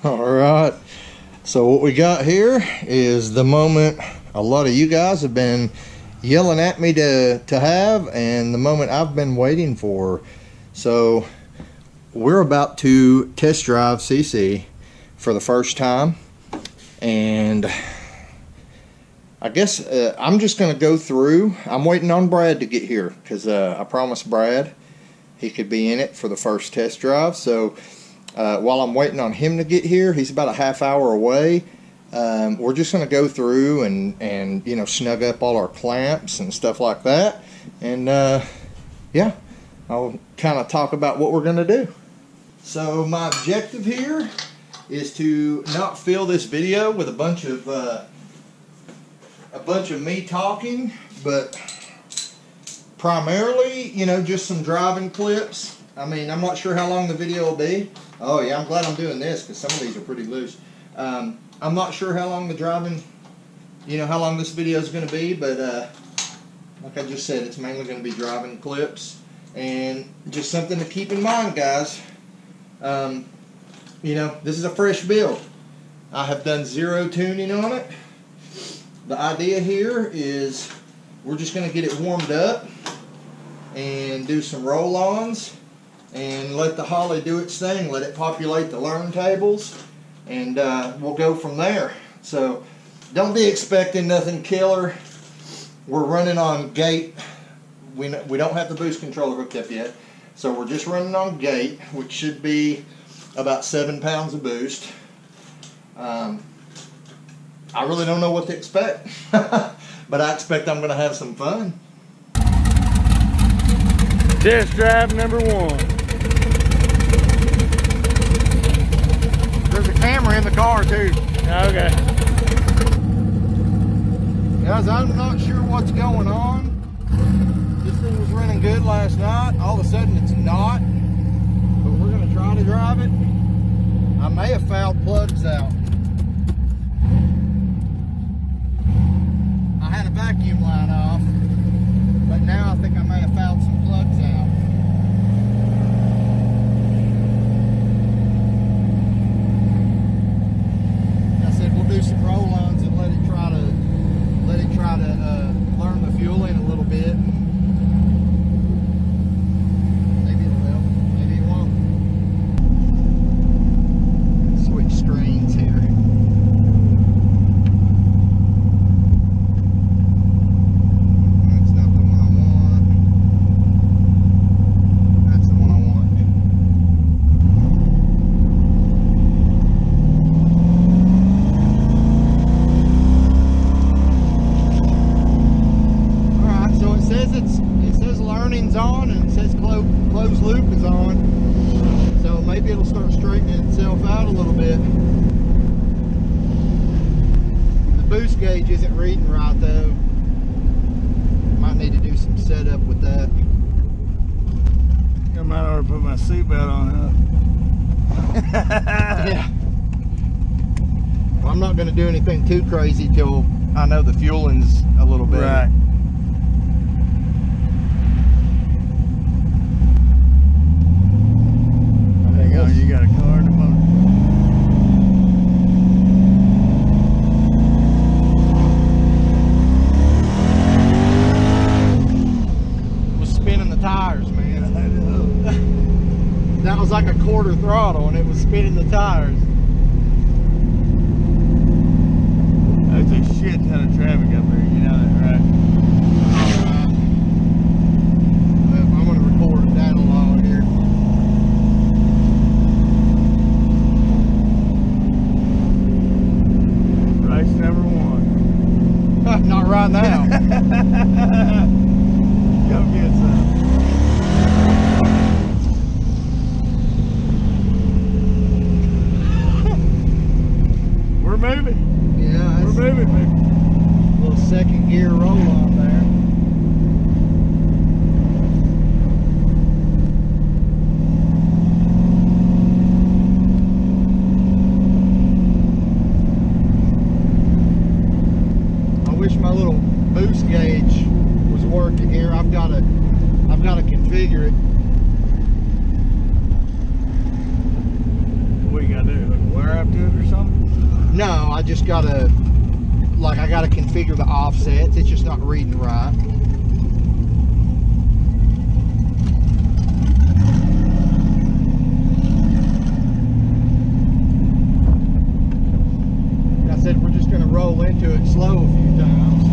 All right, so what we got here is the moment a lot of you guys have been yelling at me to have, and the moment I've been waiting for. So we're about to test drive CC for the first time, and I guess I'm just going to go through. I'm waiting on Brad to get here because I promised Brad he could be in it for the first test drive. So while I'm waiting on him to get here, he's about a half hour away. We're just going to go through and you know, snug up all our clamps and stuff like that. And yeah, I'll kind of talk about what we're going to do. So my objective here is to not fill this video with a bunch of me talking, but primarily, you know, just some driving clips. I mean, I'm not sure how long the video will be. Oh yeah, I'm glad I'm doing this because some of these are pretty loose. I'm not sure how long the driving, you know, how long this video is going to be, but like I just said, it's mainly going to be driving clips. And just something to keep in mind, guys. You know, this is a fresh build. I have done zero tuning on it. The idea here is we're just going to get it warmed up and do some roll-ons and let the Holly do its thing. Let it populate the learn tables, and we'll go from there. So don't be expecting nothing killer. We're running on gate. We don't have the boost controller hooked up yet, so we're just running on gate, which should be about 7 pounds of boost. I really don't know what to expect, but I expect I'm going to have some fun. Test drive number 1. There's a camera in the car too. Okay. Guys, I'm not sure what's going on. This thing was running good last night. All of a sudden it's not, but we're going to try to drive it. I may have fouled plugs out. I had a vacuum line off, but now I think I may have fouled some plugs out. I said we'll do some roll-ons and let it try to learn the fueling a little bit. Maybe it'll help, maybe it won't. Switch screens here. On, and it says closed loop is on, so maybe it'll start straightening itself out a little bit. The boost gauge isn't reading right though. Might need to do some setup with that. I might already put my seatbelt on, huh? Yeah. Well, I'm not going to do anything too crazy till I know the fueling's a little bit. Right. You got a car in the motor. It was spinning the tires, man. That was like a quarter throttle and it was spinning the tires. There's a shit ton of traffic up there, you know that, right? Well, I'm going to record that along here. Number 1. Not right now. Go get some. We're moving. Yeah, we're moving, baby. A little second gear roll on there. My little boost gauge was working here. I've got to configure it. What you gotta do? Hook a wire up to No, I just gotta, like, I gotta configure the offsets. It's just not reading right. Like I said, we're just gonna roll into it slow a few times.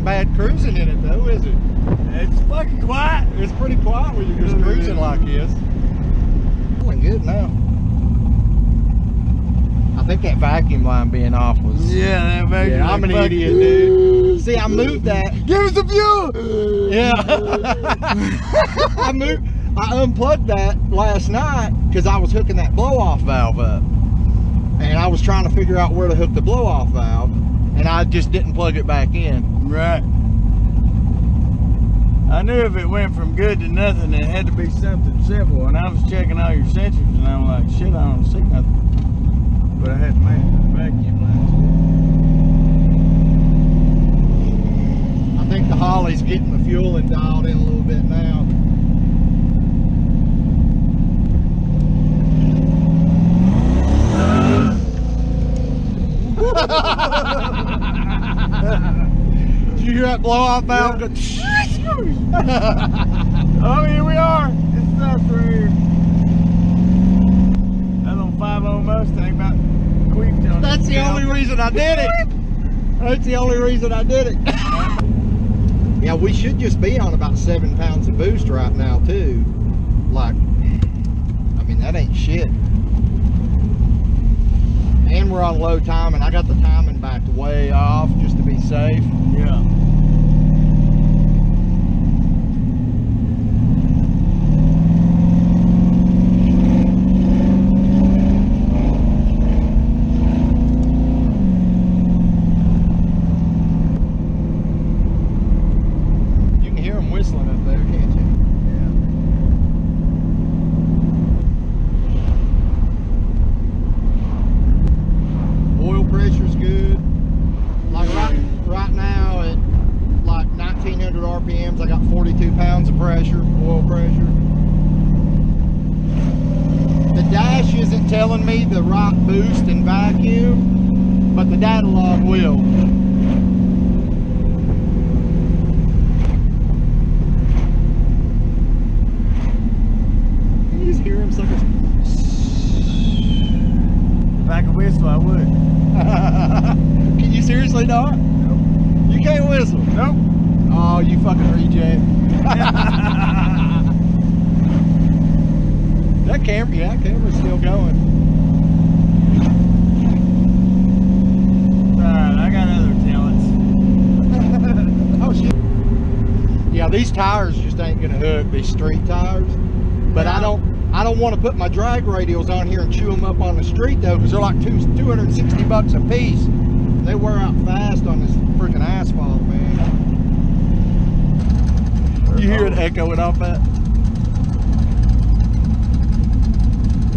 Bad cruising in it though, is it? It's fucking quiet. It's pretty quiet when you're just cruising like this. Feeling good now. I think that vacuum line being off was... Yeah, that vacuum. Yeah, I'm an idiot, dude. See, I moved that. Give us the fuel! Yeah. I unplugged that last night because I was hooking that blow-off valve up. And I was trying to figure out where to hook the blow-off valve. And I just didn't plug it back in. Right. I knew if it went from good to nothing, it had to be something simple. And I was checking all your sensors, and I'm like, shit, I don't see nothing. But I had to make the vacuum lines. I think the Holly's getting the fueling dialed in a little bit now. Did you hear that blow-off valve? Yeah. Oh, here we are. It's stuff right here. That little 5.0 Mustang about squeaked on. That's the only reason I did it. That's the only reason I did it. Yeah, we should just be on about 7 pounds of boost right now too. Like, I mean, that ain't shit. And we're on low time, and I got the timing backed way off just to be safe. Yeah. You can hear them whistling up there, can't you? Pressure's good. Like right now at like 1900 RPMs, I got 42 pounds of pressure, oil pressure. The dash isn't telling me the right boost and vacuum, but the data log will. Can you just hear him suckers? If I could whistle, I would. Can you seriously not? Nope. You can't whistle? Nope. Oh, you fucking reject. That camera, yeah, that camera's still going. Alright, I got other talents. Oh shit. Yeah, these tires just ain't gonna hook, these street tires. But I don't want to put my drag radials on here and chew them up on the street though, because they're like $260 a piece. They wear out fast on this freaking asphalt, man. echoing off that.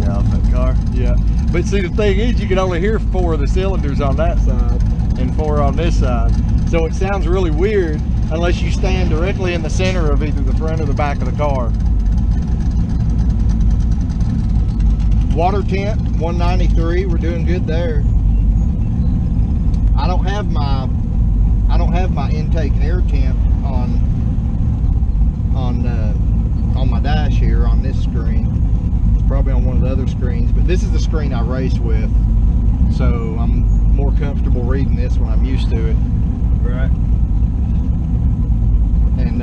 Yeah, off that car. Yeah. But see, the thing is, you can only hear 4 of the cylinders on that side and 4 on this side. So it sounds really weird unless you stand directly in the center of either the front or the back of the car. Water temp 193. We're doing good there. I don't have my intake air temp on my dash here on this screen. It's probably on one of the other screens, but this is the screen I race with, so I'm more comfortable reading this when I'm used to it. Right. And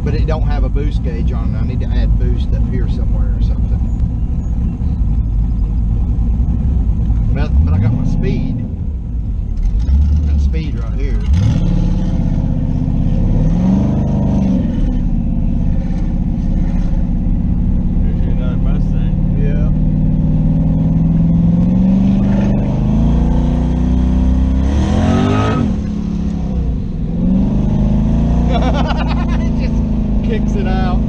but it don't have a boost gauge on it. I need to add boost up here somewhere or something. But I got my speed. Got speed right here. There's another Mustang. Yeah. It just kicks it out.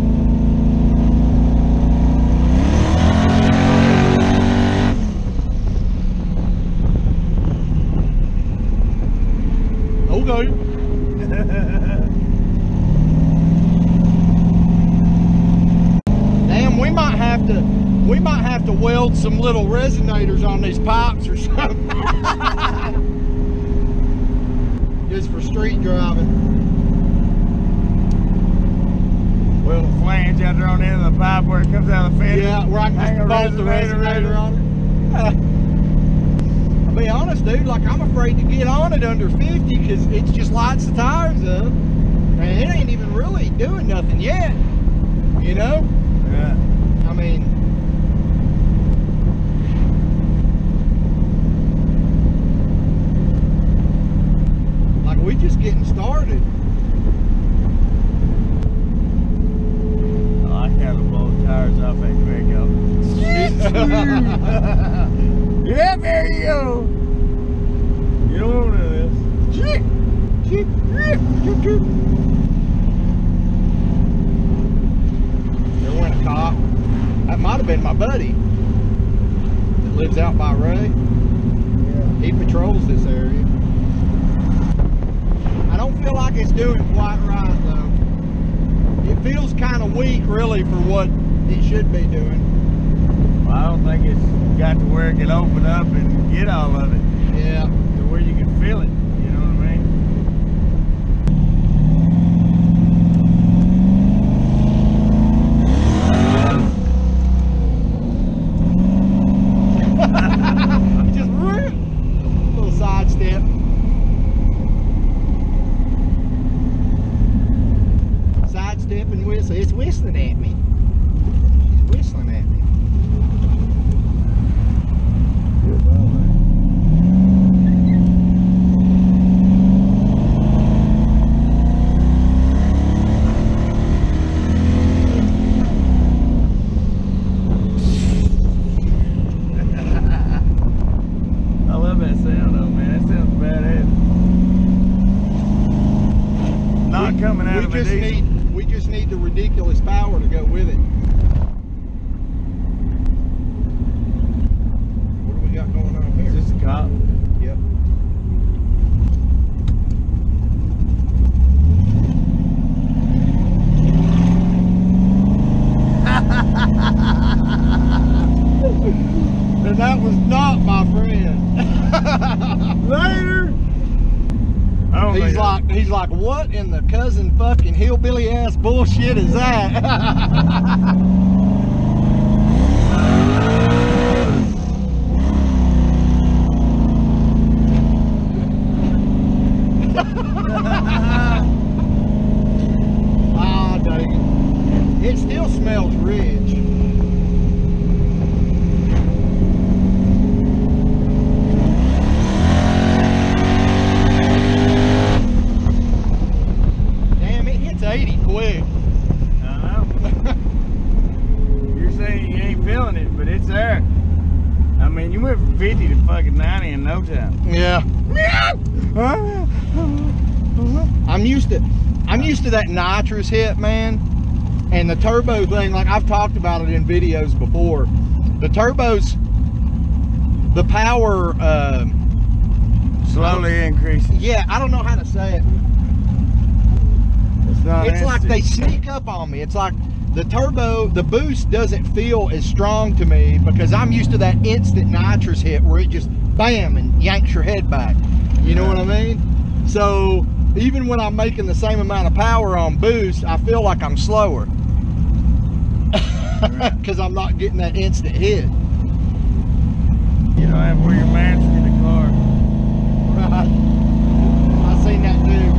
Okay. Damn, we might have to weld some little resonators on these pipes or something. Just for street driving. Well, the flange out there on the end of the pipe where it comes out of the fender. Yeah, where I can Hang just a bolt the resonator on it. I'll be honest, dude, like I'm afraid to get on it under 50 because it just lights the tires up. And it ain't even really doing nothing yet. You know? Yeah. I mean, like we just getting started. Oh, I kind of blow the tires off that quick, yo. Yeah, there you go. You don't want none of this. There went a cop. That might have been my buddy that lives out by Ray. Yeah. He patrols this area. I don't feel like it's doing quite right though. It feels kind of weak really for what it should be doing. Well, I don't think it's got to where it can open up and get all of it. Yeah. To where you can feel it. You know what I mean? Just little side step. Side step and whistle. It's whistling at me. It's whistling at me. I love that sound though, man. That sounds badass. Not coming out of a diesel. We just need the ridiculous power to go with it. What do we got going on here? Is this a cop? Yep. And that was not my friend. Later. I don't think He's like, what in the cousin fucking hillbilly ass bullshit is that? Ah, dang it. It still smells rich. Damn, it hits 80 quick. I know. You're saying you ain't feeling it, but it's there. I mean, you went from 50 to fucking 90 in no time. Yeah. I'm used to I'm used to that nitrous hit, man. And the turbo thing, like I've talked about it in videos before. The turbos, the power slowly increasing. Yeah, I don't know how to say it. It's like they sneak up on me. It's like the turbo, the boost doesn't feel as strong to me because I'm used to that instant nitrous hit where it just bam and yanks your head back. You know what I mean? So even when I'm making the same amount of power on boost, I feel like I'm slower because I'm not getting that instant hit. You don't have where your man's in the car. Right. I seen that too.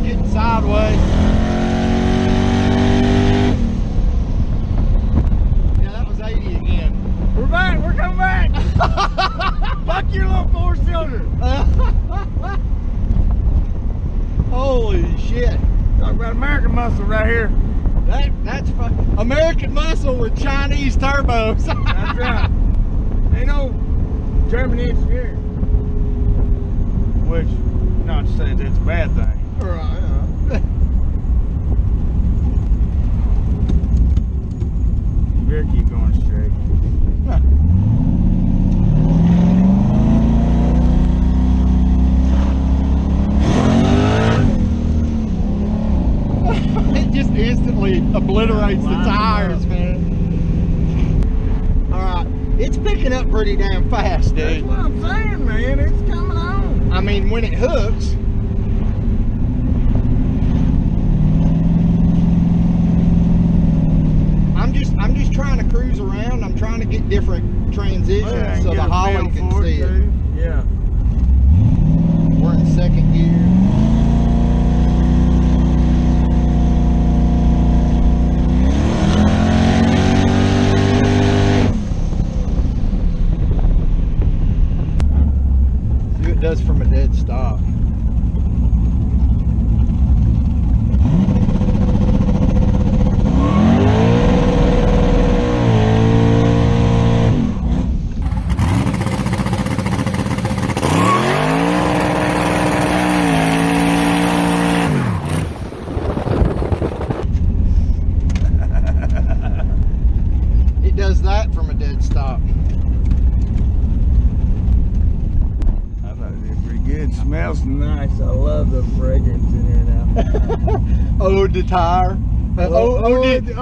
Getting sideways. Yeah, that was 80 again. We're back. We're coming back. Fuck your little four-cylinder. Holy shit. Talk about American muscle right here. That's fun. American muscle with Chinese turbos. That's right. Ain't no German engineer. Which, not to say that's a bad thing. Right. Better keep going straight. It just instantly obliterates the tires, man. Alright, it's picking up pretty damn fast, dude. That's what I'm saying, man. It's coming on. I mean, when it hooks. I'm just trying to cruise around. I'm trying to get different transitions so the Holly can see it. Yeah. We're in second gear. See what it does from a dead stop. From a dead stop. I thought it did pretty good. Smells nice. I love the fragrance in here now. Ode to tire. Ode to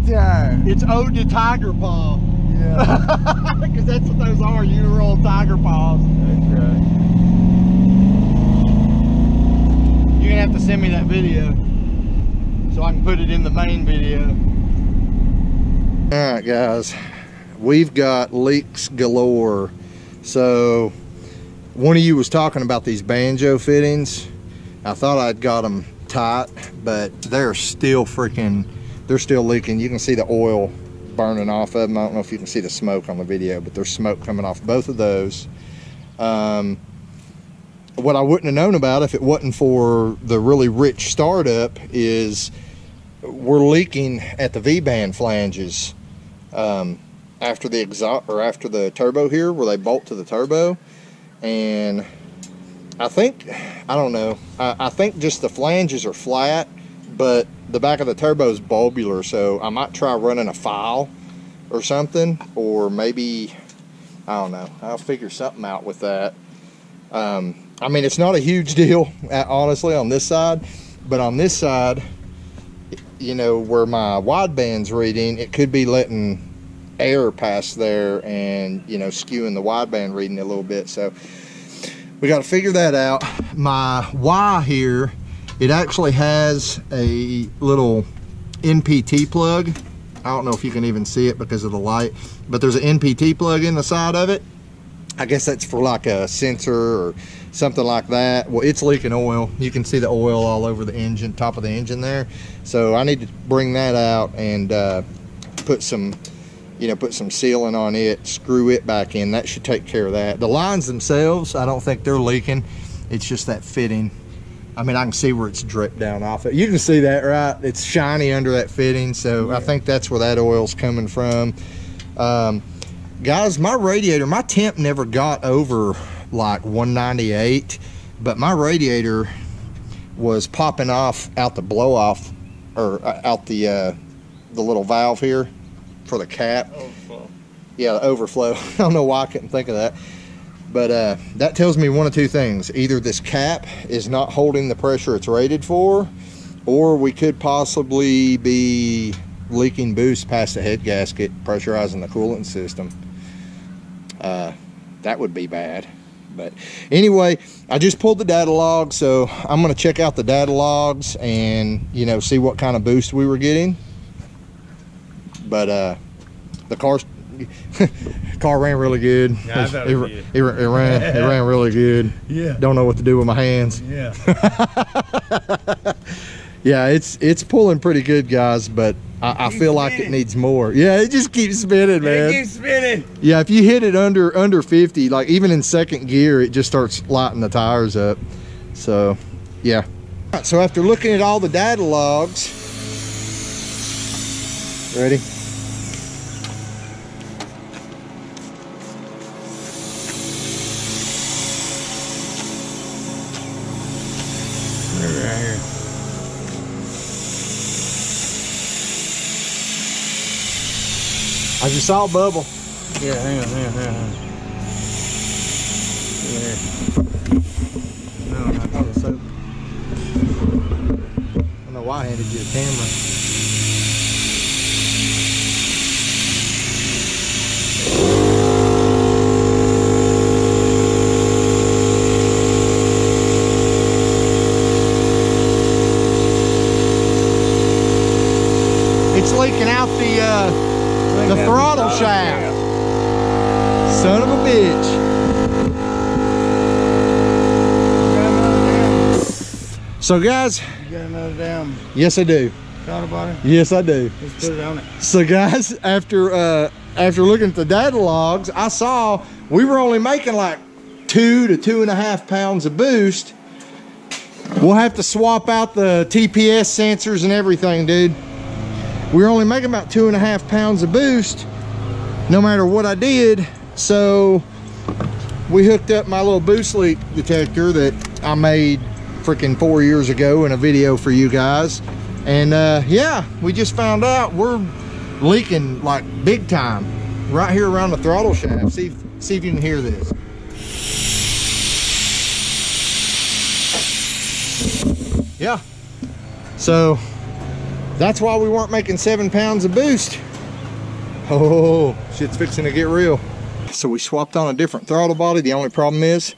tire. It's ode to tiger paw. Yeah. Because that's what those are, uniroll tiger paws. That's right. You're gonna have to send me that video so I can put it in the main video. All right, guys, we've got leaks galore. So one of you was talking about these banjo fittings. I thought I'd got them tight, but they're still leaking. You can see the oil burning off of them. I don't know if you can see the smoke on the video, but there's smoke coming off both of those. What I wouldn't have known about if it wasn't for the really rich startup is we're leaking at the V-band flanges after the exhaust or after the turbo here, where they bolt to the turbo. And I think, I don't know, I think just the flanges are flat, but the back of the turbo is bulbular, so I might try running a file or something, or maybe, I don't know, I'll figure something out with that. I mean, it's not a huge deal, honestly, on this side, but on this side, you know, where my wideband's reading, it could be letting air pass there and, you know, skewing the wideband reading a little bit. So we got to figure that out. My Y here, it actually has a little NPT plug. I don't know if you can even see it because of the light, but there's an NPT plug in the side of it. I guess that's for like a sensor or something like that. Well, it's leaking oil. You can see the oil all over the engine, top of the engine there. So I need to bring that out and put some, you know, put some sealant on it, screw it back in. That should take care of that. The lines themselves, I don't think they're leaking. It's just that fitting. I mean, I can see where it's dripped down off it. You can see that, right? It's shiny under that fitting. So yeah. I think that's where that oil's coming from. Guys, my radiator, my temp never got over like 198. but my radiator was popping off out the blow off, or out the little valve here for the cap. Overflow. Yeah, the overflow. I don't know why I couldn't think of that. But that tells me one of two things. Either this cap is not holding the pressure it's rated for, or we could possibly be leaking boost past the head gasket, pressurizing the coolant system. That would be bad. But anyway, I just pulled the data log, so I'm going to check out the data logs and, you know, see what kind of boost we were getting. But the car ran really good. Yeah, I thought it ran really good. Yeah. Don't know what to do with my hands. Yeah. Yeah, it's pulling pretty good, guys, but I feel like it needs more. Yeah, it just keeps spinning, man. It keeps spinning. Yeah, if you hit it under 50, like even in second gear, it just starts lighting the tires up. So, yeah. All right, so after looking at all the data logs, ready? Right here. I just saw a bubble. Yeah, hang on. Yeah. No, I thought it was soap. I don't know why I handed you the camera. It's leaking out the throttle shaft. Son of a bitch. So guys, You got another damn yes I do. throttle body? Yes I do. Let's put it on it. So guys, after looking at the data logs, I saw we were only making like 2 to 2.5 pounds of boost. We'll have to swap out the TPS sensors and everything, dude. We were only making about 2.5 pounds of boost, no matter what I did. So we hooked up my little boost leak detector that I made freaking 4 years ago in a video for you guys. And yeah, we just found out we're leaking like big time right here around the throttle shaft. See if you can hear this. Yeah. So that's why we weren't making 7 pounds of boost. Oh, shit's fixing to get real. So we swapped on a different throttle body. The only problem is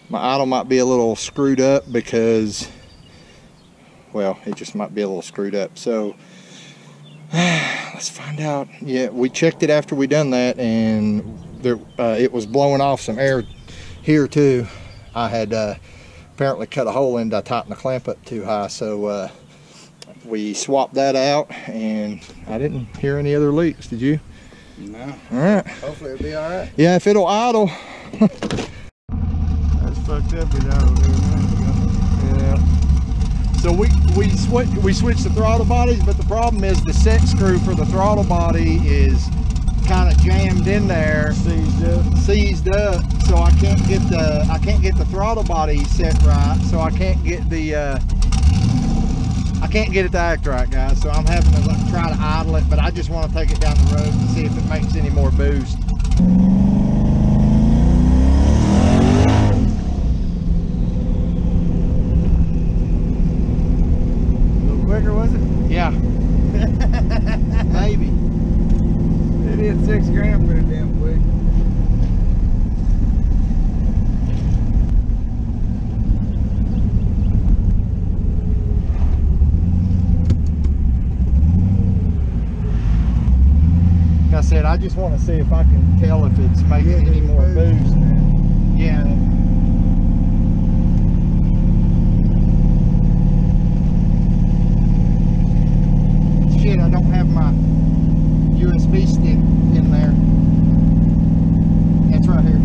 my idle might be a little screwed up because, well, it just might be a little screwed up. So let's find out. Yeah, we checked it after we done that, and there it was blowing off some air here too. I had apparently cut a hole in it. I tightened the clamp up too high, so we swapped that out, and I didn't hear any other leaks. Did you? No. All right. Hopefully it'll be all right. Yeah, if it'll idle. That's fucked up. It idled there a minute ago. Yeah. So we switched the throttle bodies, but the problem is the set screw for the throttle body is kind of jammed in there, seized up. So I can't get the throttle body set right. So I can't get it to act right, guys. So I'm having to like, try to idle it, but I just want to take it down the road and see if it makes any more boost. Quicker, was it? Yeah. Maybe. It hit 6 grand pretty damn quick. Like I said, I just want to see if I can tell if it's making any more boost. Yeah. Shit, I don't have my USB stick in there. It's right here.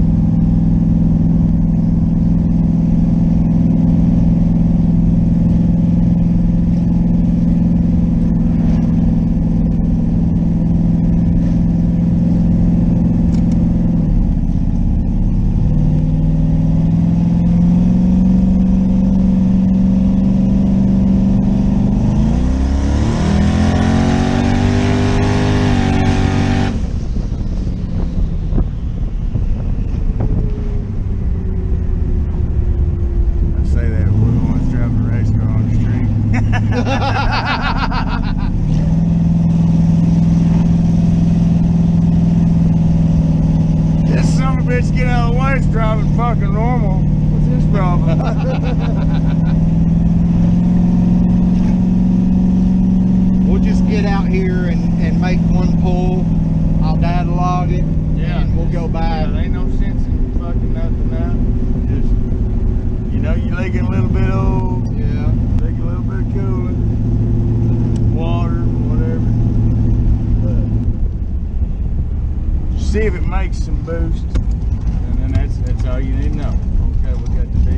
and boost, and then that's all you need to know. Okay, we got the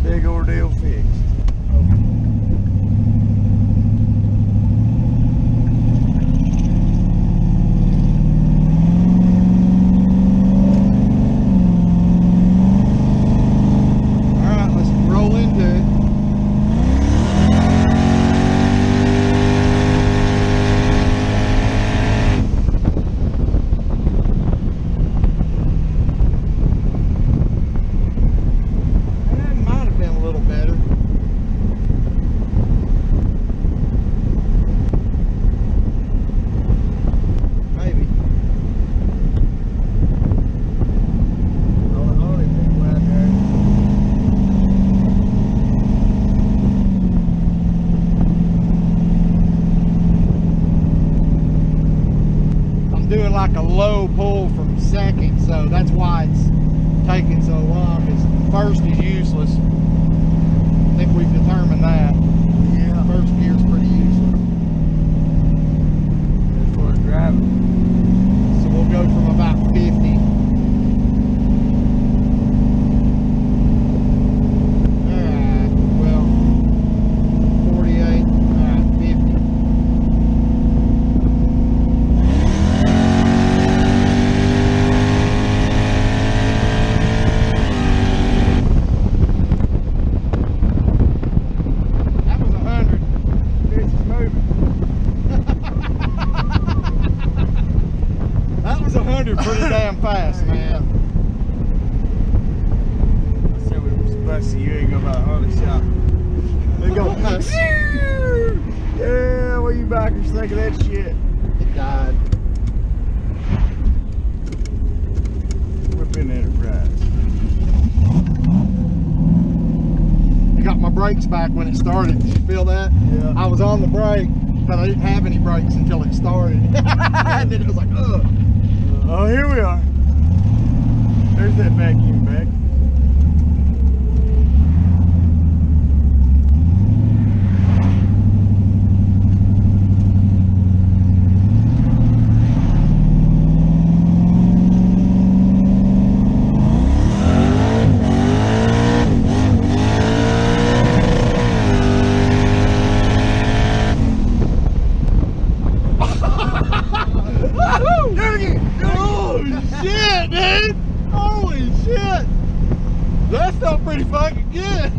big ordeal fixed. Doing like a low pull from second, so that's why it's taking so long. Is first is useless. I think we've determined that. Yeah. First gear's pretty useless. As far as driving. So we'll go from about 50. Alright, well, 48, alright, 50. Pretty damn fast, man. I said we were supposed to, you ain't go by the Harley shop. They go, yeah, what you backers think of that shit? it died. Whip in Enterprise. I got my brakes back when it started. Did you feel that? Yeah. I was on the brake, but I didn't have any brakes until it started. And then it was like, ugh. Oh, here we are. There's that vacuum back. Shit, dude! Holy shit! That felt pretty fucking good.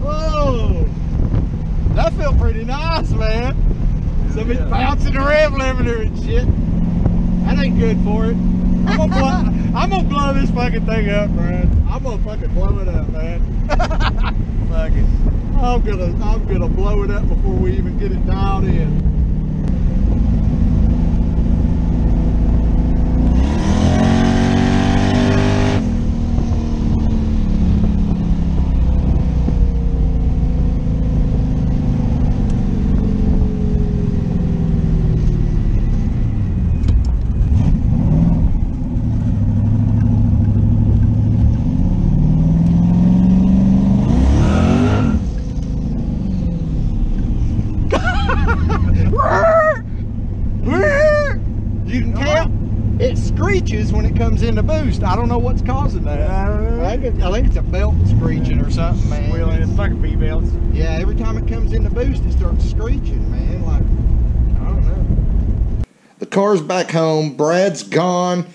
Whoa! That felt pretty nice, man. Somebody's bouncing the rev limiter and shit. That ain't good for it. I'm gonna blow this fucking thing up, Brad. I'm gonna fucking blow it up, man. Fuck it. I'm gonna blow it up before we even get it dialed in. You can count. It screeches when it comes in the boost. I don't know what's causing that. I think it's a belt screeching or something, man. Wheeling in fucking V-belts. Yeah, every time it comes in the boost, it starts screeching, man. Like, I don't know. The car's back home. Brad's gone.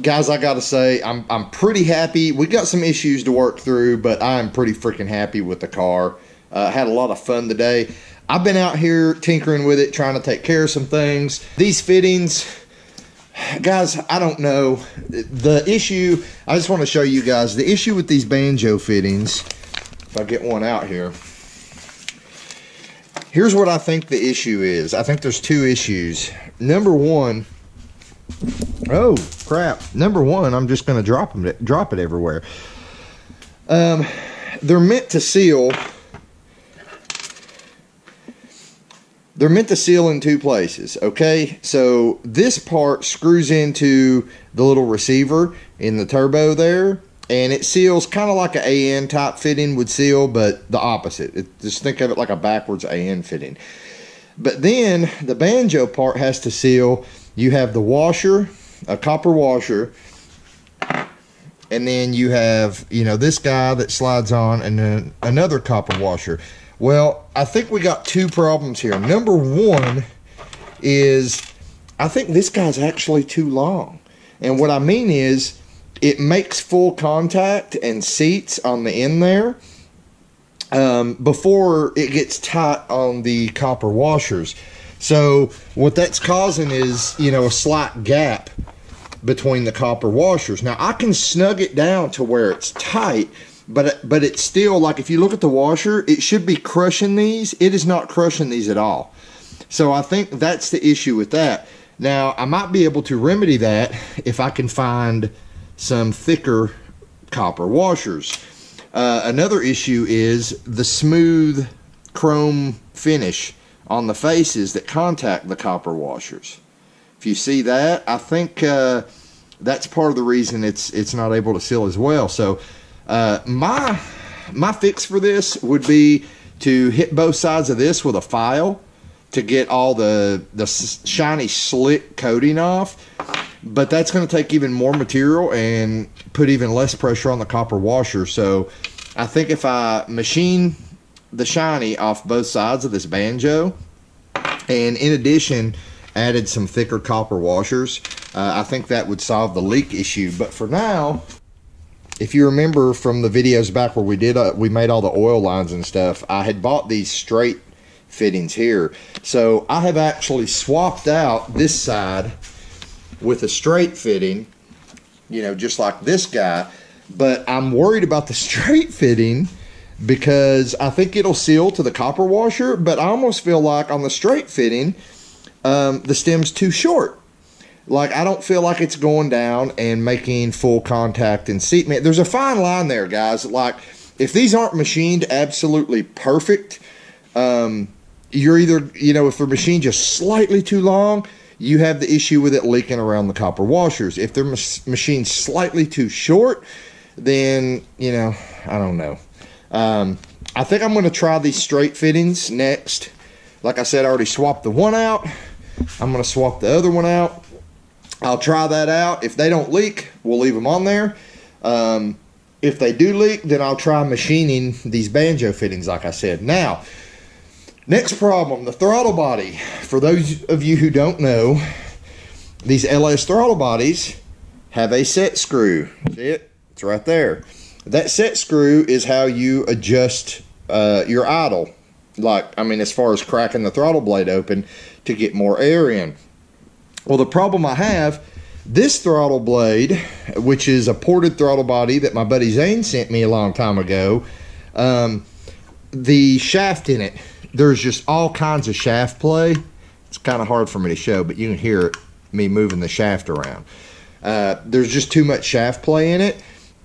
Guys, I gotta say, I'm pretty happy. We got some issues to work through, but I'm pretty freaking happy with the car. Had a lot of fun today. I've been out here tinkering with it, trying to take care of some things. These fittings, guys, I don't know. The issue, I just want to show you guys, the issue with these banjo fittings, if I get one out here. Here's what I think the issue is. I think there's two issues. Number one, oh crap. Number one, I'm just going to drop it everywhere. They're meant to seal. They're meant to seal in two places, okay? So this part screws into the little receiver in the turbo there, and it seals kind of like an AN type fitting would seal, but the opposite. Just think of it like a backwards AN fitting. But then the banjo part has to seal. you have the washer, a copper washer, and then you have, you know, this guy that slides on, and then another copper washer. Well, I think we got two problems here. Number one is, I think this guy's actually too long. And what I mean is, it makes full contact and seats on the end there before it gets tight on the copper washers. So what that's causing is, you know, a slight gap between the copper washers. Now I can snug it down to where it's tight, but it's still, like, if you look at the washer, it should be crushing these. It is not crushing these at all. So I think that's the issue with that. Now I might be able to remedy that if I can find some thicker copper washers. Another issue is the smooth chrome finish on the faces that contact the copper washers. If you see that, I think that's part of the reason it's not able to seal as well. So my fix for this would be to hit both sides of this with a file to get all the shiny slick coating off. But that's going to take even more material and put even less pressure on the copper washer. So I think if I machine the shiny off both sides of this banjo, and in addition added some thicker copper washers, I think that would solve the leak issue. But for now, if you remember from the videos back where we made all the oil lines and stuff, I had bought these straight fittings here. So I have actually swapped out this side with a straight fitting, you know, just like this guy. But I'm worried about the straight fitting because I think it'll seal to the copper washer, but I almost feel like on the straight fitting, the stem's too short. Like, I don't feel like it's going down and making full contact and seat. Man, there's a fine line there, guys. Like, if these aren't machined absolutely perfect, you're either, you know, if they're machined just slightly too long, you have the issue with it leaking around the copper washers. If they're machined slightly too short, then, you know, I don't know. I think I'm going to try these straight fittings next. Like I said, I already swapped the one out. I'm going to swap the other one out. I'll try that out. If they don't leak, we'll leave them on there. If they do leak, then I'll try machining these banjo fittings, like I said. Now, next problem, the throttle body. For those of you who don't know, these LS throttle bodies have a set screw. See it? It's right there. That set screw is how you adjust your idle. Like, I mean, as far as cracking the throttle blade open to get more air in. Well, the problem I have, this throttle blade, which is a ported throttle body that my buddy Zane sent me a long time ago, the shaft in it, there's just all kinds of shaft play. It's kind of hard for me to show, but you can hear it, me moving the shaft around. There's just too much shaft play in it,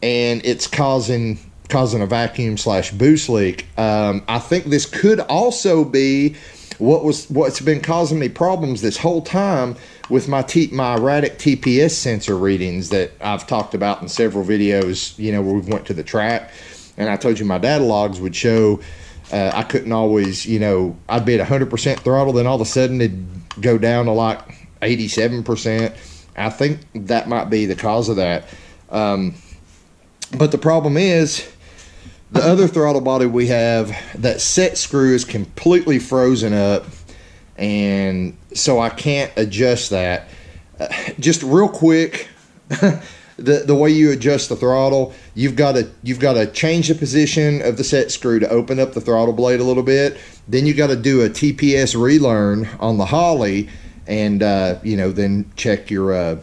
and it's causing a vacuum / boost leak. I think this could also be what's been causing me problems this whole time with my erratic TPS sensor readings that I've talked about in several videos, you know, where we went to the track, and I told you my data logs would show I couldn't always, you know, I'd be at 100% throttle, then all of a sudden it'd go down to like 87%. I think that might be the cause of that. But the problem is, the other throttle body we have, that set screw is completely frozen up, and so I can't adjust that. Just real quick, the way you adjust the throttle, you've got to change the position of the set screw to open up the throttle blade a little bit. Then you got to do a TPS relearn on the Holly, and you know, then check your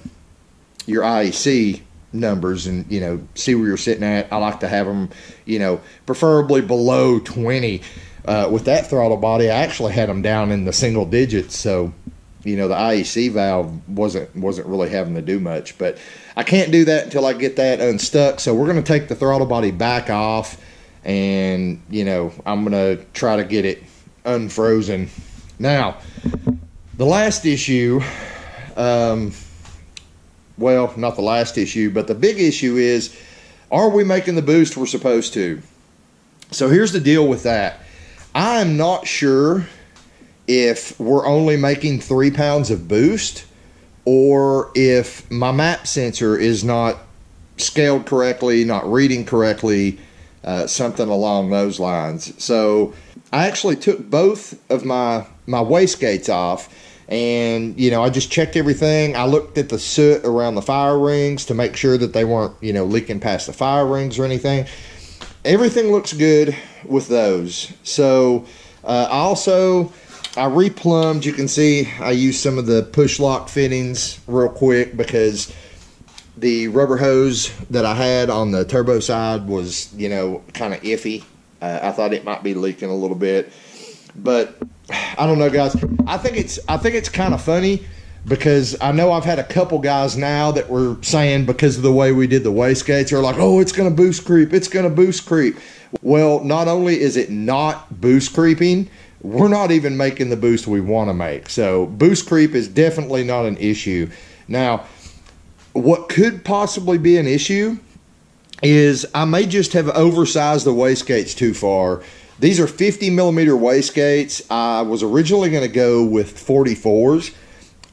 IEC numbers and, you know, see where you're sitting at. I like to have them, you know, preferably below 20. With that throttle body, I actually had them down in the single digits, so, you know, the IEC valve wasn't really having to do much. But I can't do that until I get that unstuck, so we're going to take the throttle body back off, and, you know, I'm going to try to get it unfrozen. Now, the last issue, well, not the last issue, but the big issue is, are we making the boost we're supposed to? So here's the deal with that. I'm not sure if we're only making 3 pounds of boost, or if my map sensor is not scaled correctly, not reading correctly, something along those lines. So I actually took both of my wastegates off, and I just checked everything. I looked at the soot around the fire rings to make sure that they weren't leaking past the fire rings or anything. Everything looks good with those. So I replumbed. You can see I used some of the push lock fittings real quick because the rubber hose that I had on the turbo side was, kind of iffy. I thought it might be leaking a little bit, but I don't know, guys. I think it's kind of funny because I know I've had a couple guys now that were saying because of the way we did the wastegates, they're like, oh, it's going to boost creep. It's going to boost creep. Well, not only is it not boost creeping, we're not even making the boost we want to make. So boost creep is definitely not an issue. Now, what could possibly be an issue is I may just have oversized the wastegates too far. These are 50 millimeter wastegates. I was originally going to go with 44s.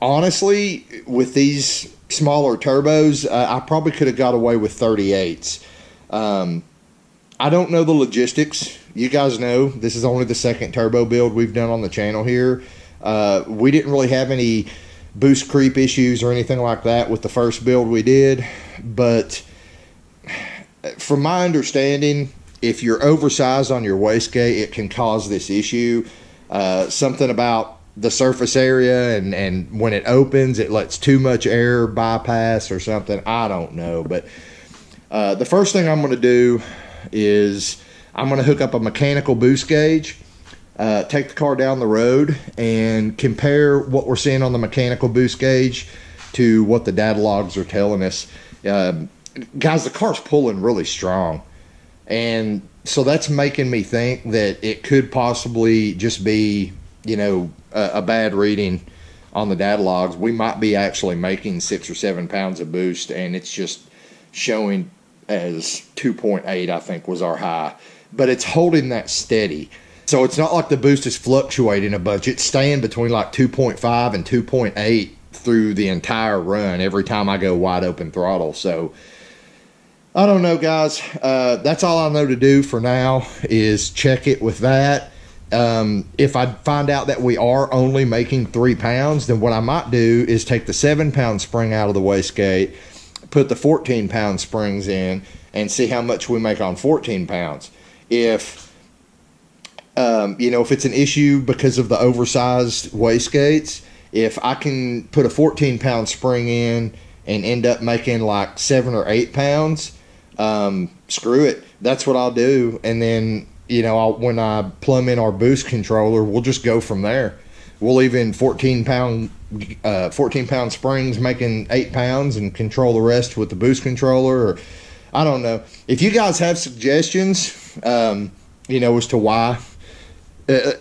Honestly, with these smaller turbos, I probably could have got away with 38s. I don't know the logistics. You guys know this is only the second turbo build we've done on the channel here. We didn't really have any boost creep issues or anything like that with the first build we did, but from my understanding, if you're oversized on your wastegate, it can cause this issue. Something about the surface area, and when it opens, it lets too much air bypass or something. I don't know, but the first thing I'm going to do is I'm going to hook up a mechanical boost gauge, take the car down the road, and compare what we're seeing on the mechanical boost gauge to what the data logs are telling us. Guys, the car's pulling really strong, and so that's making me think that it could possibly just be, a bad reading on the data logs. We might be actually making 6 or 7 pounds of boost, and it's just showing as 2.8, I think was our high, but it's holding that steady. So it's not like the boost is fluctuating a bunch. It's staying between like 2.5 and 2.8 through the entire run every time I go wide open throttle. So I don't know, guys. That's all I know to do for now is check it with that. If I find out that we are only making 3 pounds, then what I might do is take the 7-pound spring out of the wastegate, put the 14-pound springs in, and see how much we make on 14 pounds. If if it's an issue because of the oversized wastegates, if I can put a 14-pound spring in and end up making like 7 or 8 pounds, screw it. That's what I'll do. And then, when I plumb in our boost controller, we'll just go from there. We'll leave in 14-pound springs making 8 pounds and control the rest with the boost controller. Or I don't know. If you guys have suggestions, as to why,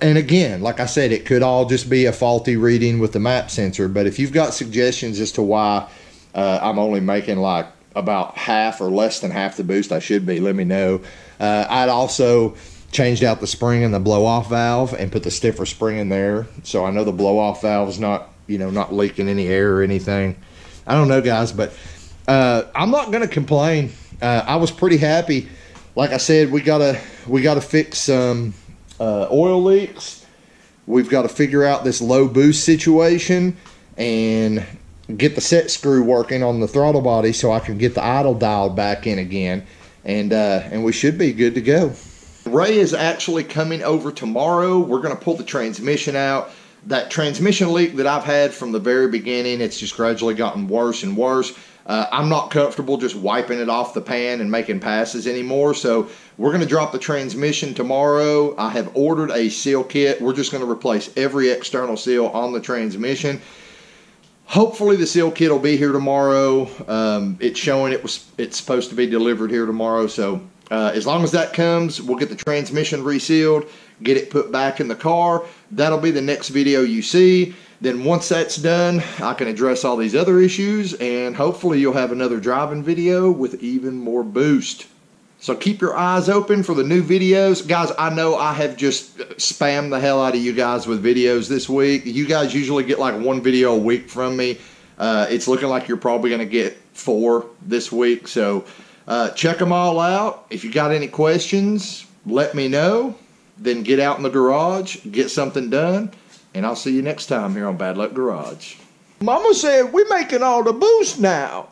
and again, like I said, it could all just be a faulty reading with the map sensor. But if you've got suggestions as to why I'm only making like about half or less than half the boost I should be, let me know. I'd also changed out the spring in the blow-off valve and put the stiffer spring in there, so I know the blow-off valve is not leaking any air or anything. I don't know, guys, but I'm not going to complain. I was pretty happy. Like I said, we gotta fix some oil leaks. We've got to figure out this low boost situation and get the set screw working on the throttle body so I can get the idle dialed back in again, and we should be good to go. Ray is actually coming over tomorrow. We're going to pull the transmission out. That transmission leak that I've had from the very beginning, it's just gradually gotten worse and worse. I'm not comfortable just wiping it off the pan and making passes anymore, so we're going to drop the transmission tomorrow. I have ordered a seal kit. We're just going to replace every external seal on the transmission. Hopefully the seal kit will be here tomorrow. It's showing it's supposed to be delivered here tomorrow, so as long as that comes, we'll get the transmission resealed, get it put back in the car. That'll be the next video you see. Then once that's done, I can address all these other issues, and hopefully you'll have another driving video with even more boost. So keep your eyes open for the new videos. Guys, I know I have just spammed the hell out of you guys with videos this week. You guys usually get like 1 video a week from me. It's looking like you're probably going to get 4 this week. So check them all out. If you got any questions, let me know. Then get out in the garage, get something done, and I'll see you next time here on Bad Luck Garage. Mama said we're making all the boost now.